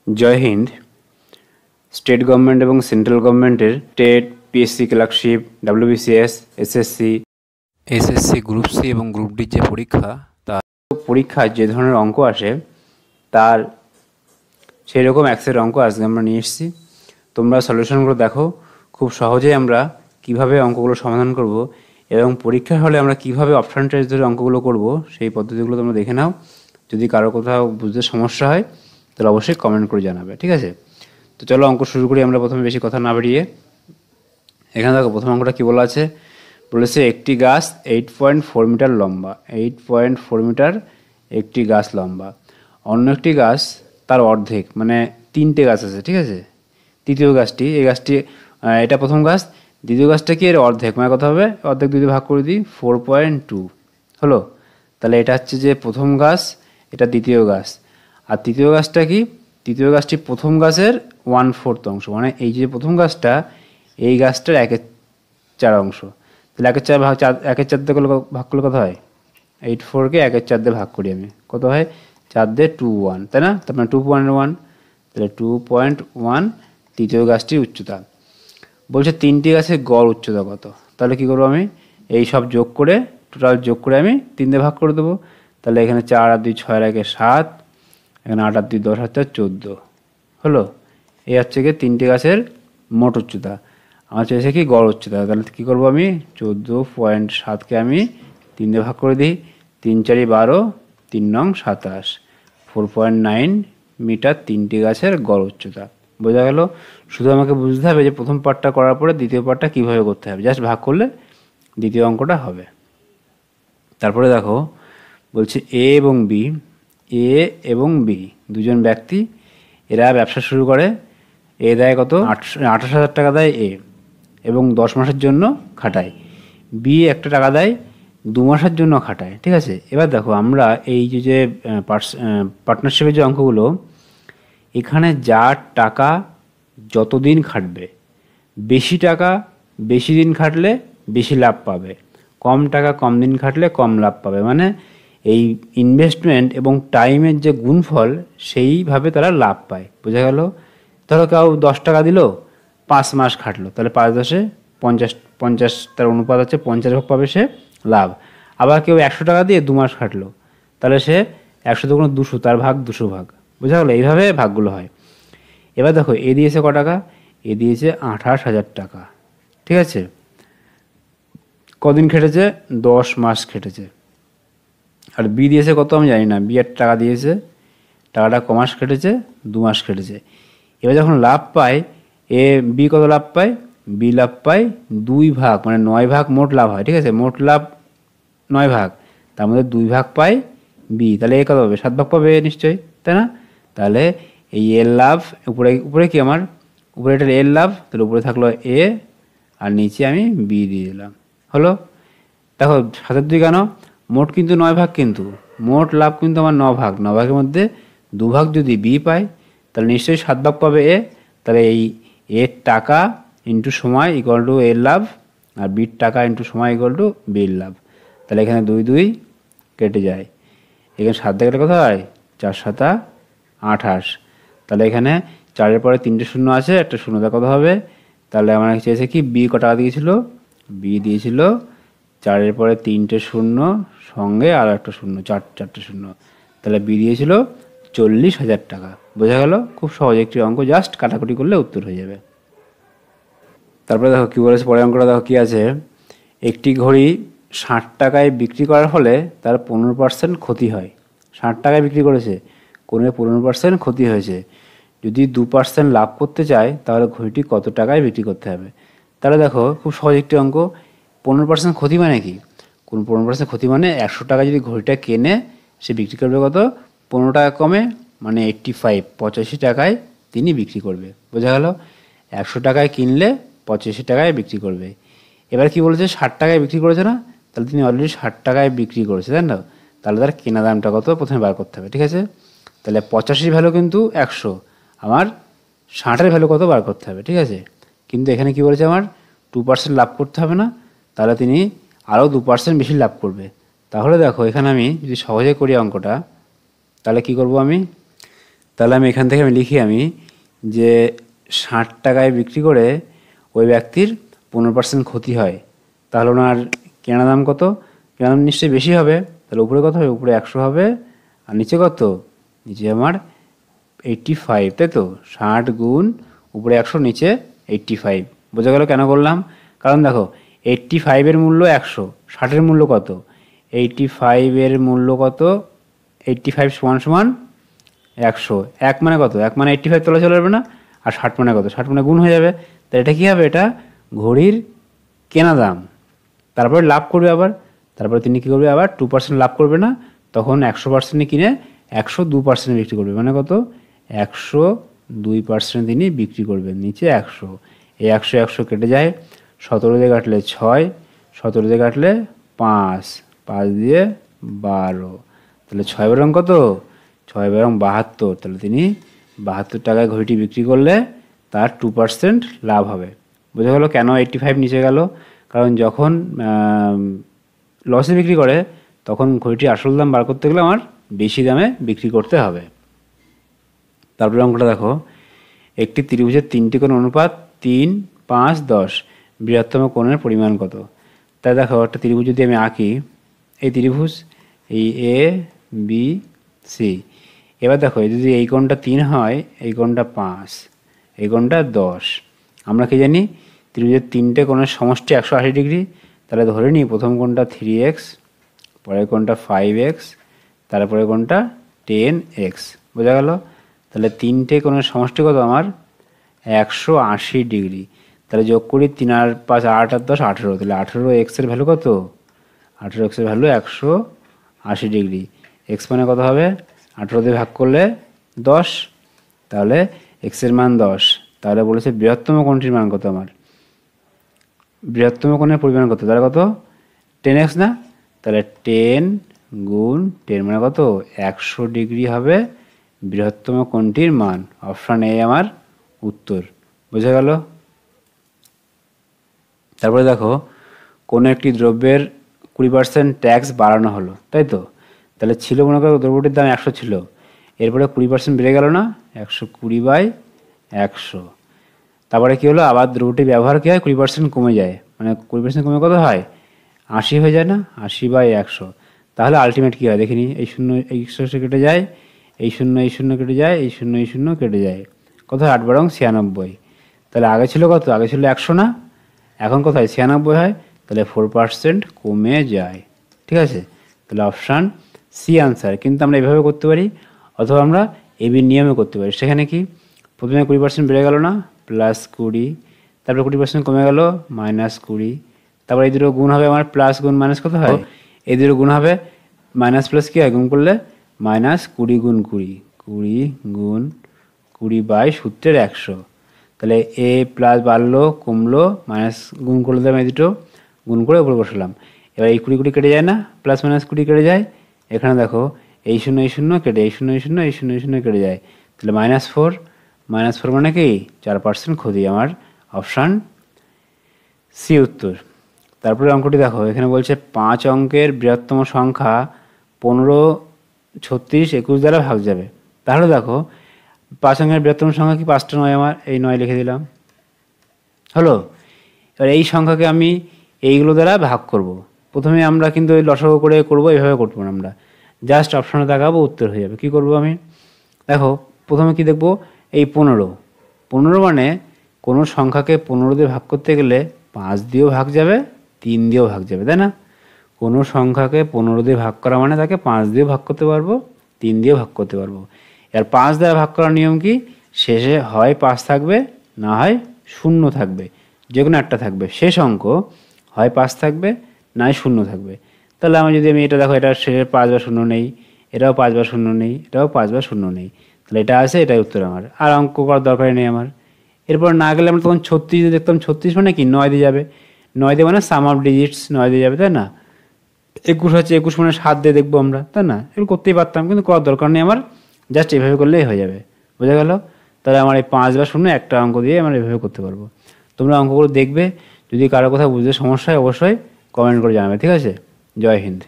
জয় হিন্দ। State government এবং central গভর্নমেন্টের TET, PSC clerkship, WBCS, SSC group C এবং গ্রুপ ডির যে পরীক্ষা, তার পরীক্ষায় যে ধরনের অঙ্ক আসে তার সেই রকম অ্যাক্সের অঙ্ক আজকে আমরা নিয়ে এসেছি। তোমরা সলিউশনগুলো দেখো, খুব সহজেই আমরা কিভাবে অঙ্কগুলো সমাধান করব এবং পরীক্ষার হলে আমরা কিভাবে অপশান চয়েস ধরে অঙ্কগুলো করব সেই পদ্ধতিগুলো তোমরা দেখে নাও। যদি কারো কোথাও বুঝতে সমস্যা হয় তাহলে অবশ্যই কমেন্ট করে জানাবে, ঠিক আছে? তো চলো অঙ্ক শুরু করি আমরা। প্রথমে বেশি কথা না বাড়িয়ে এখানে দেখো প্রথম অঙ্কটা কী বলা আছে, বলেছে একটি গাছ 8.4 মিটার লম্বা, 8.4 মিটার একটি গাছ লম্বা। অন্য একটি গাছ তার অর্ধেক, মানে তিনটে গাছ আছে, ঠিক আছে? তৃতীয় গাছটি, এই গাছটি, এটা প্রথম গাছ, দ্বিতীয় গাছটা কি এর অর্ধেক, মানে কথা হবে অর্ধেক দুই ভাগ করে দিই, 4.2 হলো। তাহলে এটা হচ্ছে যে প্রথম গাছ, এটা দ্বিতীয় গাছ। আর তৃতীয় গাছটা কি, তৃতীয় গাছটি প্রথম গাছের 1/4 অংশ, মানে এই যে প্রথম গাছটা এই গাছটার 1/4 অংশ। তাহলে 1/4 ভাগ 1/4 দিয়ে ভাগ করলে কত হয়? 8.4কে 1/4 দিয়ে ভাগ করি আমি, কত হয়? 4 দিয়ে 2.1, তাই না? তার মানে 2.1, তাহলে 2.1 তৃতীয় গাছটির উচ্চতা। বলছে তিনটি গাছের গড় উচ্চতা কত? তাহলে কি করবো আমি, এই সব যোগ করে, টোটাল যোগ করে আমি 3 দিয়ে ভাগ করে দেবো। তাহলে এখানে 4 আর 2 6 আর 1 7, এখানে 8 আর 2 10 আর 4 14 হলো। এই হচ্ছে কি তিনটি গাছের মোট উচ্চতা। আমার চাইছে কি গড় উচ্চতা। তাহলে কী করবো আমি, 14.7কে আমি 3 দিয়ে ভাগ করে দিই, 3 4 12, 3 9 27, 4.9 মিটার তিনটি গাছের গড় উচ্চতা। বোঝা গেল? শুধু আমাকে বুঝতে হবে যে প্রথম পার্টটা করার পরে দ্বিতীয় পার্টটা কীভাবে করতে হবে, জাস্ট ভাগ করলে দ্বিতীয় অঙ্কটা হবে। তারপরে দেখো বলছে এ এবং বি দুজন ব্যক্তি, এরা ব্যবসা শুরু করে। এ দেয় কত? 28,000 টাকা দেয় এ এবং 10 মাসের জন্য খাটায়। বি একটা টাকা দেয় 2 মাসের জন্য খাটায়, ঠিক আছে? এবার দেখো আমরা এই যে পার্টনারশিপের যে অঙ্কগুলো, এখানে যার টাকা যতদিন খাটবে, বেশি টাকা বেশি দিন খাটলে বেশি লাভ পাবে, কম টাকা কম দিন খাটলে কম লাভ পাবে। মানে এই ইনভেস্টমেন্ট এবং টাইমের যে গুণফল, সেইভাবে তারা লাভ পায়। বোঝা গেল? ধরো কেউ 10 টাকা দিল, 5 মাস খাটলো, তাহলে 5 10 50, তার অনুপাত হচ্ছে 50 ভাগ পাবে সে লাভ। আবার কেউ 100 টাকা দিয়ে 2 মাস খাটলো, তাহলে সে 100 দুগুণ 200, তার ভাগ 200 ভাগ। বোঝা গেলো? এইভাবে ভাগগুলো হয়। এবার দেখো এ দিয়েছে ক টাকা, এ দিয়েছে 28,000 টাকা, ঠিক আছে? কদিন খেটেছে? 10 মাস খেটেছে। আর বি দিয়েছে কত আমি জানি না, বি এর টাকা দিয়েছে, টাকাটা ক মাস খেটেছে? 2 মাস খেটেছে। এবার যখন লাভ পায়, এ বি কত লাভ পায়? বি লাভ পায় 2 ভাগ, মানে 9 ভাগ মোট লাভ হয়, ঠিক আছে? মোট লাভ 9 ভাগ, তার মধ্যে 2 ভাগ পায় বি। তাহলে এ কত পাবে? 7 ভাগ পাবে নিশ্চয়ই, তাই না? তাহলে এই এর লাভ, উপরে কি আমার, উপরে এটা এর লাভ, তাহলে উপরে থাকলো এ আর নিচে আমি বি দিয়ে দিলাম, হলো। দেখো 7-2 কেন? মোট কিন্তু 9 ভাগ, কিন্তু মোট লাভ কিন্তু আমার 9 ভাগ। 9 ভাগের মধ্যে 2 ভাগ যদি বি পায়, তাহলে নিশ্চয়ই 7 ভাগ পাবে এ। তাহলে এই এর টাকা ইন্টু সময় ইকুয়াল টু এর লাভ, আর বির টাকা ইন্টু সময় ইকুয়াল টু বির লাভ। তাহলে এখানে 2 2 কেটে যায়, এখানে 7 দিয়ে কেটে কত হয়? 4 7 28। তাহলে এখানে 4-এর পরে 3টে শূন্য আছে, একটা শূন্যতা কত হবে? তাহলে আমার চেয়েছে কি, বি ক টাকা দিয়েছিল? বি দিয়েছিল 4-এর পরে 3টে শূন্য সঙ্গে আর একটা শূন্য, 4টে শূন্য। তাহলে বি দিয়েছিল 40,000 টাকা। বোঝা গেল? খুব সহজ একটি অঙ্ক, জাস্ট কাটাকুটি করলে উত্তর হয়ে যাবে। তারপরে দেখো কী বলেছে পরের অঙ্কটা, দেখো কী আছে, একটি ঘড়ি 60 টাকায় বিক্রি করার ফলে তার 15% ক্ষতি হয়। 60 টাকায় বিক্রি করেছে, কোনো 15% ক্ষতি হয়েছে। যদি 2% লাভ করতে চায় তাহলে ঘড়িটি কত টাকায় বিক্রি করতে হবে? তাহলে দেখো খুব সহজ একটি অঙ্ক। 15% ক্ষতি মানে কি? কোন 15% ক্ষতি মানে 100 টাকা যদি ঘড়িটা কেনে, সে বিক্রি করবে কত? 15 টাকা কমে, মানে 85 টাকায় তিনি বিক্রি করবে। বোঝা গেল? 100 টাকায় কিনলে 85 টাকায় বিক্রি করবে। এবার কি বলেছে? 60 টাকায় বিক্রি করেছে না? তাহলে তিনি অলরেডি 60 টাকায় বিক্রি করেছে, তাই না? তাহলে তার কেনা দামটা কত প্রথমে বার করতে হবে, ঠিক আছে? তাহলে 85 ভ্যালু কিন্তু 100, আমার 60-এর ভ্যালু কত বার করতে হবে, ঠিক আছে? কিন্তু এখানে কি বলেছে, আমার 2% লাভ করতে হবে না, তাহলে তিনি আরও 2% বেশি লাভ করবে। তাহলে দেখো এখানে আমি যদি সহজে করি অঙ্কটা, তাহলে কি করব আমি, তাহলে আমি এখান থেকে লিখি যে 60 টাকায় বিক্রি করে ওই ব্যক্তির 15% ক্ষতি হয়, তাহলে ওনার কেনা দাম কত? কেনা দাম নিশ্চয়ই বেশি হবে, তাহলে উপরে কত হবে? উপরে 100 হবে, আর নিচে কত? নিচে আমার 85, তাই তো? 60 গুণ উপরে 100, নিচে 85। বোঝা গেল কেন করলাম? কারণ দেখো 85 এর মূল্য 100, 60 এর মূল্য কত? 85 এর মূল্য কত? 85 সমান সমান 100। 1 মানে কত? 1 মানে 85 তোলা চলে যাবে না, আর 60 মানে কত? 60 মানে গুণ হয়ে যাবে। তো এটা কী হবে? এটা ঘড়ির কেনা দাম। তারপরে লাভ করবে আবার, তারপরে তিনি কী করবে? আবার 2% লাভ করবে না, তখন 100% কিনে 102% বিক্রি করবে। মানে কত? 102% তিনি বিক্রি করবেন। নিচে 100, এই 100 100 কেটে যায়, 17 দিয়ে কাটলে 6, 17 দিয়ে কাটলে 5, 5 দিয়ে 12, তাহলে 6 বরং কত? 6 বরং 72। তাহলে তিনি 72 টাকায় ঘড়িটি বিক্রি করলে তার 2% লাভ হবে। বোঝা গেল কেন 85 নিচে গেল? কারণ যখন লসে বিক্রি করে তখন ঘড়িটির আসল দাম বার করতে গেলে আমার বেশি দামে বিক্রি করতে হবে। তারপরে অঙ্কটা দেখো, একটি ত্রিভুজের 3টি কোণ অনুপাত 3, 5, 10, বৃহত্তম কোণের পরিমাণ কত? তাই দেখো একটা ত্রিভুজ যদি আমি আঁকি, এই ত্রিভুজ এই এ বি সি, এবার দেখো যদি এই কোণটা 3 হয়, এই কোণটা 5, এই কোণটা 10, আমরা কি জানি? ত্রিভুজের 3টে কোণের সমষ্টি 180 ডিগ্রি। তাহলে ধরে নিই প্রথম কোণটা 3x, পরের কোণটা 5x, তারপরে কোণটা 10x। বোঝা গেল? তাহলে 3টে কোণের সমষ্টি কত আমার? 180 ডিগ্রি। তাহলে যোগ করি 3 আর 5, 8 আর 10, 18। তাহলে 18x এর ভ্যালু কত? 18x এর ভ্যালু 180 ডিগ্রি। x মানে কত হবে? 18 দিয়ে ভাগ করলে 10, তাহলে x এর মান 10। তাহলে বলেছে বৃহত্তম কোণটির মান কত আমার? বৃহত্তম কোণের পরিমাণ কত? তাহলে কত? 10x না? তাহলে 10 গুণ 10 মানে কত? 100 ডিগ্রি হবে বৃহত্তম কোণটির মান। অপশান এ আমার উত্তর। বোঝা গেল? তারপরে দেখো কোনো একটি দ্রব্যের 20% ট্যাক্স বাড়ানো হলো, তাই তো? তাহলে ছিল মনে করো দ্রব্যটির দাম 100 ছিল, এরপরে 20% বেড়ে গেল না? 120/100। তারপরে কী হলো? আবার দ্রব্যটি ব্যবহার কী হয়? 20% কমে যায়, মানে 20% কমে কত হয়? 80 হয়ে যায় না? 80/100। তাহলে আলটিমেট কী হয় দেখিনি? এই 0 এই 100 কেটে যায়, এই 0 কেটে যায়, এই 0 কেটে যায়, কত হয়? 8 বরং 96। তাহলে আগে ছিল কত? আগে ছিল 100 না? এখন কত হয়? 96 হয়। তাহলে 4% কমে যায়। ঠিক আছে? তাহলে অপশান সি আনসার। কিন্তু আমরা এভাবে করতে পারি, অথবা আমরা এবির নিয়মে করতে পারি। সেখানে কি প্রথমে 20% বেড়ে গেল না? +20, তারপরে 20% কমে গেল -20, তারপর এই দুটো গুণ হবে আমার, প্লাস গুণ মাইনাস কত হয়? এই দুটো গুণ হবে, মাইনাস প্লাস কী হয়? গুণ করলে -20 গুণ 20, 20 গুণ 20/100। তাহলে এ প্লাস বাড়লো কমলো, মাইনাস গুণ করে দিলাম, এই দুটো গুণ করে উপরে বসালাম। এবার এই 20 কেটে যায় না? প্লাস মাইনাস 20 কেটে যায়। এখানে দেখো এই 0 কেটে, এই 0 কেটে যায়, তাহলে -4, -4 মানে কি? 4% ক্ষতি। আমার অপশান সি উত্তর। তারপরে অঙ্কটি দেখো, এখানে বলছে 5 অঙ্কের বৃহত্তম সংখ্যা 15, 36, 21 দ্বারা ভাগ যাবে। তাহলে দেখো 5 অঙ্কের বৃহত্তম সংখ্যা কি? 5টা নয়, আমার এই 9 লিখে দিলাম, হলো। এবার এই সংখ্যাকে আমি এইগুলো দ্বারা ভাগ করব। প্রথমে আমরা কিন্তু ওই লসাগু করে করবো, এইভাবে করবো না, আমরা জাস্ট অপশানে তাকাবো, উত্তর হয়ে যাবে। কী করবো আমি? দেখো প্রথমে কি দেখবো? এই 15 মানে কোনো সংখ্যাকে 15 দিয়ে ভাগ করতে গেলে 5 দিয়েও ভাগ যাবে, 3 দিয়েও ভাগ যাবে, তাই না? কোনো সংখ্যাকে 15 দিয়ে ভাগ করা মানে তাকে 5 দিয়েও ভাগ করতে পারবো, 3 দিয়েও ভাগ করতে পারবো। এর 5 দ্বারা ভাগ করার নিয়ম কি? শেষে হয় 5 থাকবে, না হয় 0 থাকবে, যে কোনো একটা থাকবে। শেষ অঙ্ক হয় 5 থাকবে, না হয় 0 থাকবে। তাহলে আমি যদি এটা দেখো, এটা শেষে 5 বা 0 নেই, এটাও 5 বা 0 নেই, এটাও 5 বা 0 নেই, তাহলে এটা আছে, এটাই উত্তর আমার। আর অঙ্ক করার দরকারই নেই আমার। এরপর না গেলে আমরা তখন 36 দিয়ে দেখতাম, 36 মানে কি? 9 দিয়ে যাবে, 9 দিয়ে মানে সাম অফ ডিজিটস 9 দিয়ে যাবে, তাই না? 21 হচ্ছে, 21 মানে 7 দিয়ে দেখবো আমরা, তাই না? এগুলো করতেই পারতাম, কিন্তু করার দরকার নেই আমার, জাস্ট এভাবে করলেই হয়ে যাবে। বোঝা গেল? তাহলে আমার এই 5 বা 0 একটা অঙ্ক দিয়ে আমরা এভাবে করতে পারবো। তোমরা অঙ্কগুলো দেখবে, যদি কারো কোথাও বুঝতে সমস্যা হয় অবশ্যই কমেন্ট করে জানাবে। ঠিক আছে? জয় হিন্দ।